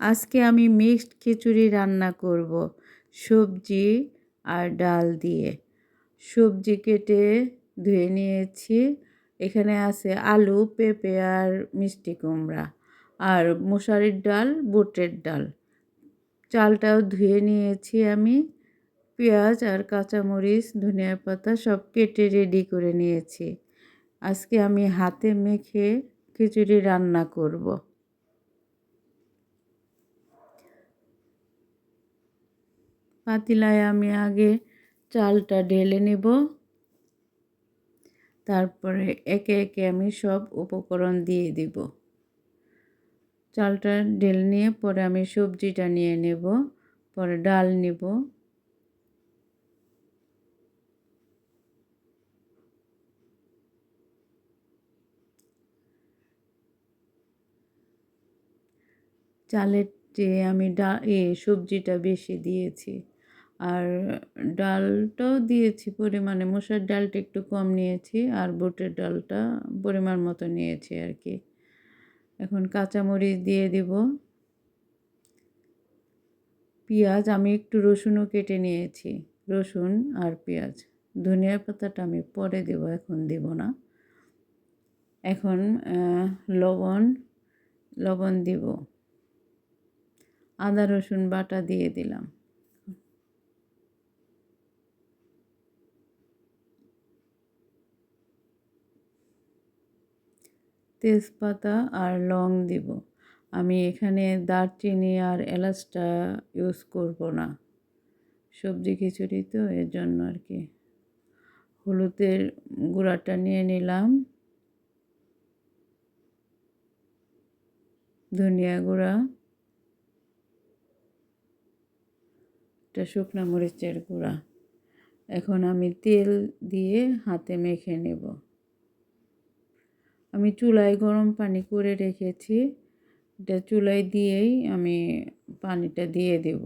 আজকে আমি মিক্সড খিচুড়ি রান্না করব সবজি আর ডাল দিয়ে। সবজি কেটে ধুয়ে নিয়েছি। এখানে আছে আলু, পেঁপে আর মিষ্টি কুমড়া আর মশারির ডাল, বুটের ডাল। চালটাও ধুয়ে নিয়েছি আমি। পেঁয়াজ আর কাঁচামরিচ, ধনিয়া পাতা সব কেটে রেডি করে নিয়েছি। আজকে আমি হাতে মেখে খিচুড়ি রান্না করব। পাতিলায় আমি আগে চালটা ঢেলে নেব, তারপরে একে একে আমি সব উপকরণ দিয়ে দিব। চালটা ঢেলে নিয়ে পরে আমি সবজিটা নিয়ে নেব, পরে ডাল নেব। চালের চেয়ে আমি সবজিটা বেশি দিয়েছি, আর ডালটাও দিয়েছি পরিমাণে। মসুর ডালটা একটু কম নিয়েছি আর বুটের ডালটা পরিমাণ মতো নিয়েছি আর কি। এখন কাঁচামরিচ দিয়ে দিব, পেঁয়াজ আমি একটু রসুনও কেটে নিয়েছি, রসুন আর পেঁয়াজ। ধনিয়া পাতাটা আমি পরে দেব, এখন দেব না। এখন লবণ দিব, আদা রসুন বাটা দিয়ে দিলাম। তেজপাতা আর লং দিব। আমি এখানে দারচিনি আর এলাচটা ইউজ করব না, সবজি খিচুড়ি তো এর জন্য আর কি। হলুদের গুঁড়াটা নিয়ে নিলাম, ধনিয়া গুঁড়া, এটা শুকনো মরিচের গুঁড়া। এখন আমি তেল দিয়ে হাতে মেখে নেব। আমি চুলায় গরম পানি করে রেখেছি, এটা চুলায় দিয়েই আমি পানিটা দিয়ে দেব।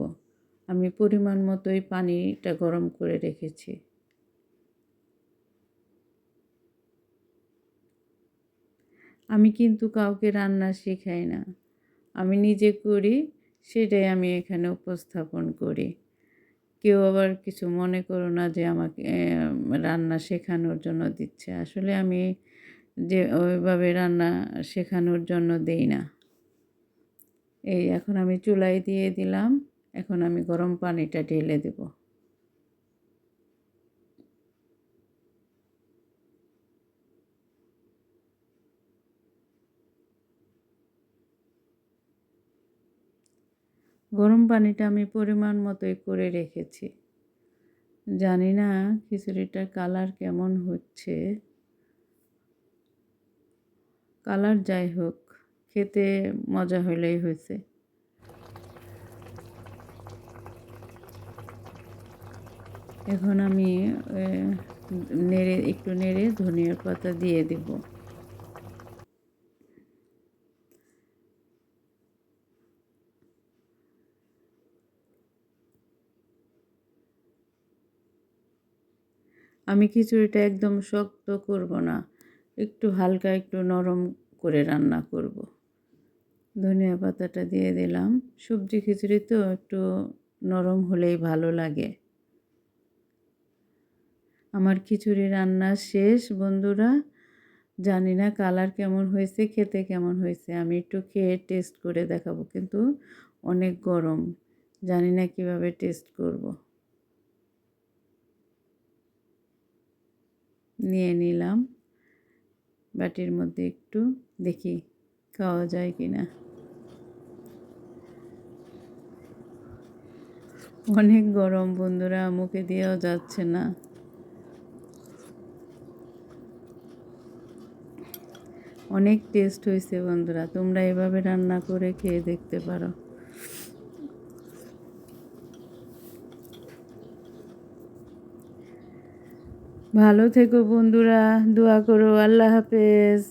আমি পরিমাণ মতোই পানিটা গরম করে রেখেছি। আমি কিন্তু কাউকে রান্না শেখাই না, আমি নিজে করি, সেটাই আমি এখানে উপস্থাপন করি। কেউ আবার কিছু মনে করো না যে আমাকে রান্না শেখানোর জন্য দিচ্ছে। আসলে আমি যে ওইভাবে রান্না শেখানোর জন্য দেই না। এই এখন আমি চুলায় দিয়ে দিলাম, এখন আমি গরম পানিটা ঢেলে দেব। গরম পানিটা আমি পরিমাণ মতোই করে রেখেছি। জানি না খিচুড়িটার কালার কেমন হচ্ছে। কালার যাই হোক, খেতে মজা হলেই হয়েছে। এখন আমি একটু নেড়ে ধনিয়ার পাতা দিয়ে দেব। আমি খিচুড়িটা একদম শক্ত করব না, একটু হালকা একটু নরম করে রান্না করব। ধনিয়া পাতাটা দিয়ে দিলাম। সবজি খিচুড়ি তো একটু নরম হলেই ভালো লাগে। আমার খিচুড়ি রান্না শেষ বন্ধুরা। জানি না কালার কেমন হয়েছে, খেতে কেমন হয়েছে। আমি একটু খেয়ে টেস্ট করে দেখাবো, কিন্তু অনেক গরম, জানি না কিভাবে টেস্ট করব। নিয়ে নিলাম বাটির মধ্যে, একটু দেখি খাওয়া যায় কিনা। অনেক গরম বন্ধুরা, মুখে দিয়েও যাচ্ছে না। অনেক টেস্ট হয়েছে বন্ধুরা, তোমরা এভাবে রান্না করে খেয়ে দেখতে পারো। ভালো থেকো বন্ধুরা, দোয়া করো। আল্লাহ হাফেজ।